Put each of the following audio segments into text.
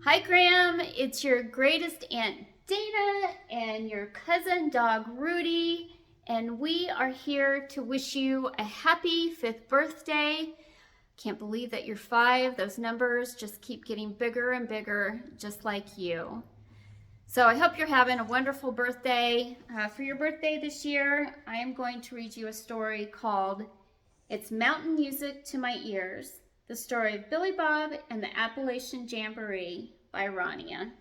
Hi, Graham. It's your greatest Aunt Dana and your cousin dog Rudy, and we are here to wish you a happy 5th birthday. Can't believe that you're 5. Those numbers just keep getting bigger and bigger, just like you. So I hope you're having a wonderful birthday. For your birthday this year, I am going to read you a story called It's Mountain Music to My Ears, the story of Billy Bob and the Appalachian Jamboree by Rania.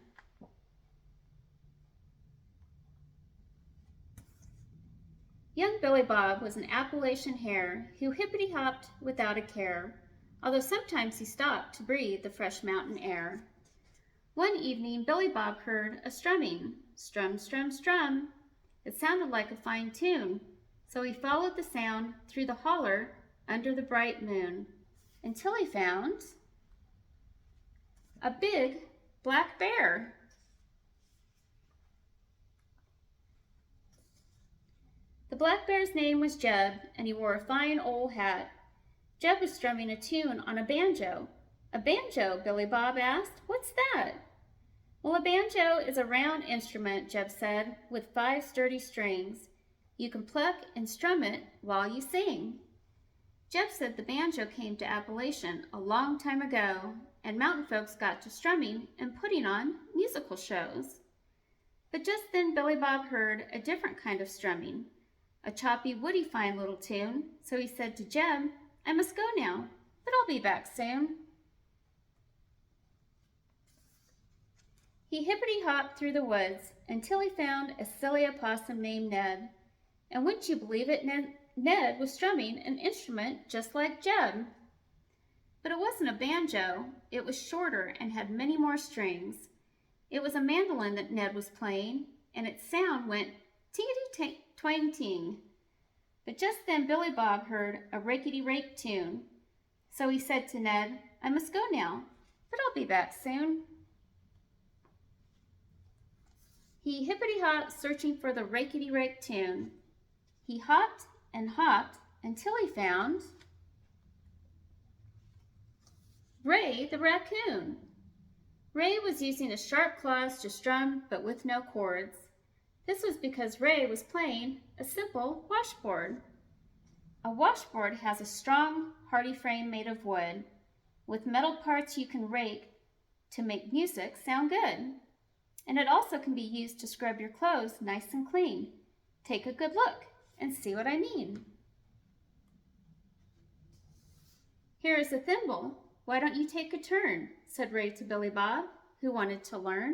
Young Billy Bob was an Appalachian hare who hippity-hopped without a care, although sometimes he stopped to breathe the fresh mountain air. One evening, Billy Bob heard a strumming. Strum, strum, strum. It sounded like a fine tune, so he followed the sound through the holler under the bright moon, until he found a big black bear. The black bear's name was Jeb, and he wore a fine old hat. Jeb was strumming a tune on a banjo. A banjo? Billy Bob asked. What's that? Well, a banjo is a round instrument, Jeb said, with 5 sturdy strings. You can pluck and strum it while you sing. Jeb said the banjo came to Appalachian a long time ago, and mountain folks got to strumming and putting on musical shows. But just then Billy Bob heard a different kind of strumming, a choppy, woody, fine little tune, so he said to Jeb, I must go now, but I'll be back soon. He hippity-hopped through the woods until he found a silly opossum named Ned. And wouldn't you believe it, Ned was strumming an instrument just like Jeb. But it wasn't a banjo. It was shorter and had many more strings. It was a mandolin that Ned was playing, and its sound went tingety-twang-ting. But just then Billy Bob heard a rakety-rake tune. So he said to Ned, I must go now, but I'll be back soon. He hippity-hopped, searching for the rakety-rake tune. He hopped and hopped until he found Ray the raccoon. Ray was using his sharp claws to strum, but with no chords. This was because Ray was playing a simple washboard. A washboard has a strong, hardy frame made of wood, with metal parts you can rake to make music sound good. And it also can be used to scrub your clothes nice and clean. Take a good look and see what I mean. Here is a thimble. Why don't you take a turn? Said Ray to Billy Bob, who wanted to learn.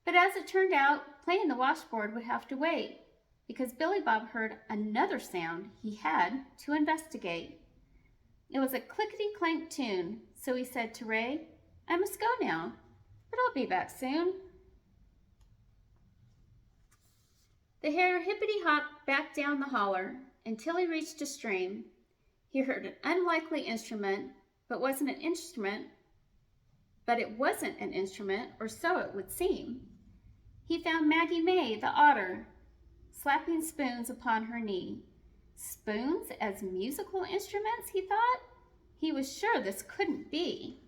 But as it turned out, playing the washboard would have to wait, because Billy Bob heard another sound he had to investigate. It was a clickety-clank tune, so he said to Ray, I must go now, but I'll be back soon. The hare hippity-hopped back down the holler until he reached a stream. He heard an unlikely instrument, but it wasn't an instrument, or so it would seem. He found Maggie May, the otter, slapping spoons upon her knee. Spoons as musical instruments, he thought? He was sure this couldn't be.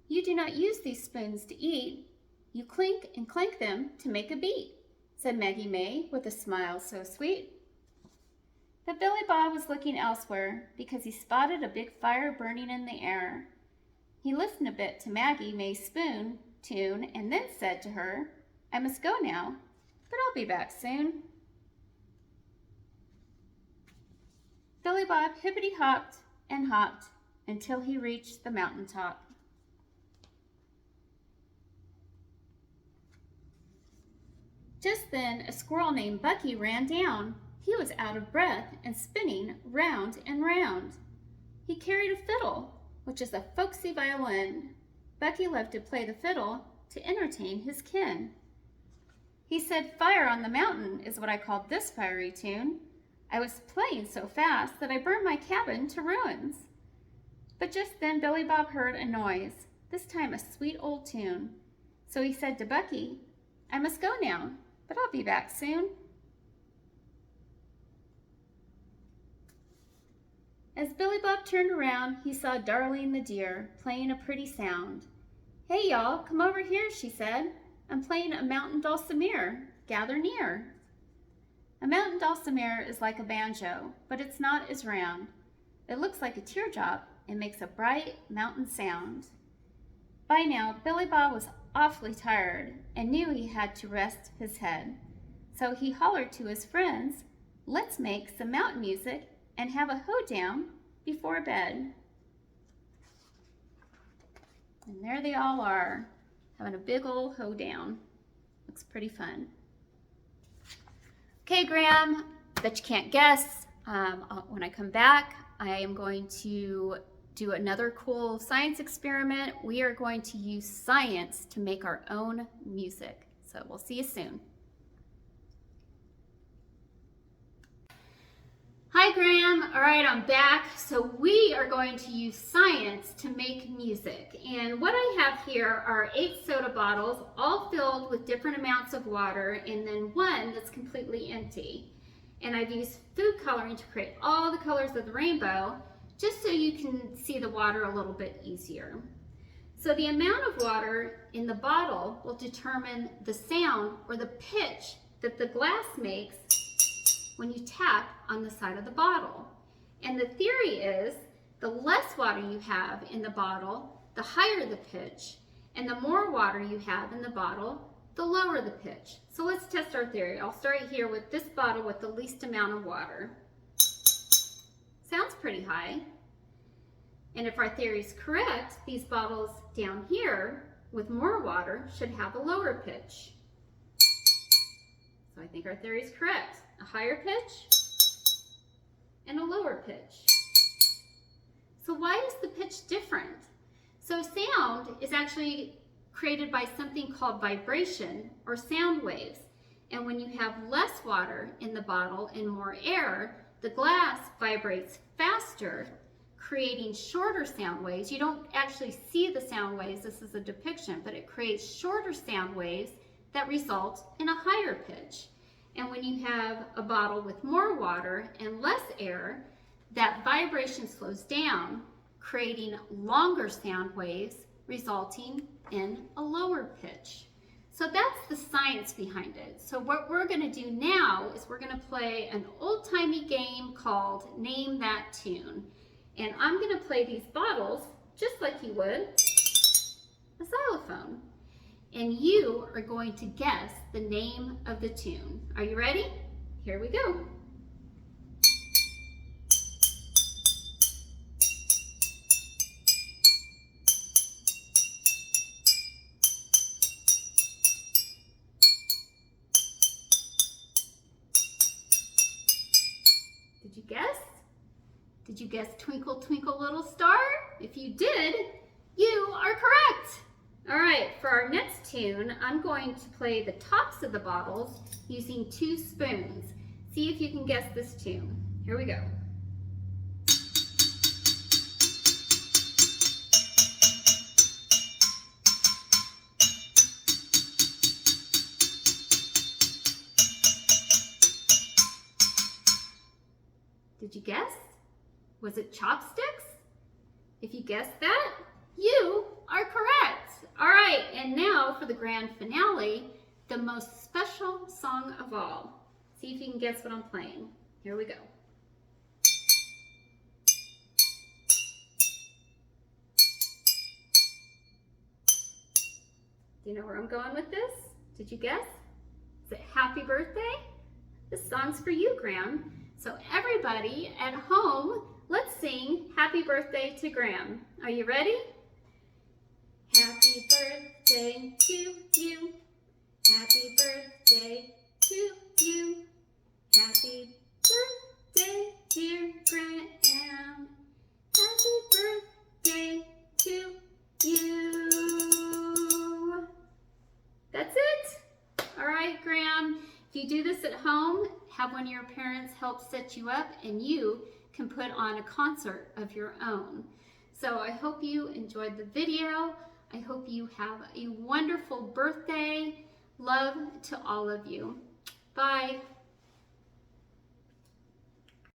You do not use these spoons to eat. You clink and clank them to make a beat, said Maggie May with a smile so sweet. But Billy Bob was looking elsewhere because he spotted a big fire burning in the air. He listened a bit to Maggie May's spoon tune and then said to her, I must go now, but I'll be back soon. Billy Bob hippity-hopped and hopped until he reached the mountaintop. Just then, a squirrel named Bucky ran down. He was out of breath and spinning round and round. He carried a fiddle, which is a folksy violin. Bucky loved to play the fiddle to entertain his kin. He said, Fire on the mountain is what I called this fiery tune. I was playing so fast that I burned my cabin to ruins. But just then Billy Bob heard a noise, this time a sweet old tune. So he said to Bucky, I must go now, but I'll be back soon. As Billy Bob turned around, he saw Darling the deer playing a pretty sound. "Hey, y'all, come over here," she said. "I'm playing a mountain dulcimer. Gather near." A mountain dulcimer is like a banjo, but it's not as round. It looks like a teardrop and makes a bright mountain sound. By now, Billy Bob was awfully tired and knew he had to rest his head. So he hollered to his friends, "Let's make some mountain music and have a hoedown before bed." And there they all are, having a big old hoedown. Looks pretty fun. Okay, Graham, bet you can't guess. When I come back, I am going to do another cool science experiment. We are going to use science to make our own music. So we'll see you soon. Hi, Graham. All right, I'm back. So we are going to use science to make music. And what I have here are 8 soda bottles, all filled with different amounts of water, and then one that's completely empty. And I've used food coloring to create all the colors of the rainbow, just so you can see the water a little bit easier. So the amount of water in the bottle will determine the sound or the pitch that the glass makes when you tap on the side of the bottle. And the theory is the less water you have in the bottle, the higher the pitch, and the more water you have in the bottle, the lower the pitch. So let's test our theory. I'll start here with this bottle with the least amount of water. Sounds pretty high. And if our theory is correct, these bottles down here with more water should have a lower pitch. So I think our theory is correct. A higher pitch and a lower pitch. So why is the pitch different? So sound is actually created by something called vibration or sound waves. And when you have less water in the bottle and more air, the glass vibrates faster, creating shorter sound waves. You don't actually see the sound waves, this is a depiction, but it creates shorter sound waves that result in a higher pitch. And when you have a bottle with more water and less air, that vibration slows down, creating longer sound waves, resulting in a lower pitch. So that's the science behind it. So what we're going to do now is we're going to play an old-timey game called Name That Tune. And I'm going to play these bottles just like you would a xylophone. And you are going to guess the name of the tune. Are you ready? Here we go. Did you guess? Did you guess Twinkle, Twinkle, Little Star? If you did, you are correct. All right, for our next tune, I'm going to play the tops of the bottles using 2 spoons. See if you can guess this tune. Here we go. Did you guess? Was it Chopsticks? If you guessed that, you are correct. All right, and now for the grand finale, the most special song of all. See if you can guess what I'm playing. Here we go. Do you know where I'm going with this? Did you guess? Is it Happy Birthday? This song's for you, Graham. So everybody at home, let's sing Happy Birthday to Graham. Are you ready? Happy birthday to you. Happy birthday to you. Happy birthday, dear Graham. Happy birthday to you. That's it. All right, Graham. If you do this at home, have one of your parents help set you up and you can put on a concert of your own. So I hope you enjoyed the video. I hope you have a wonderful birthday. Love to all of you. Bye.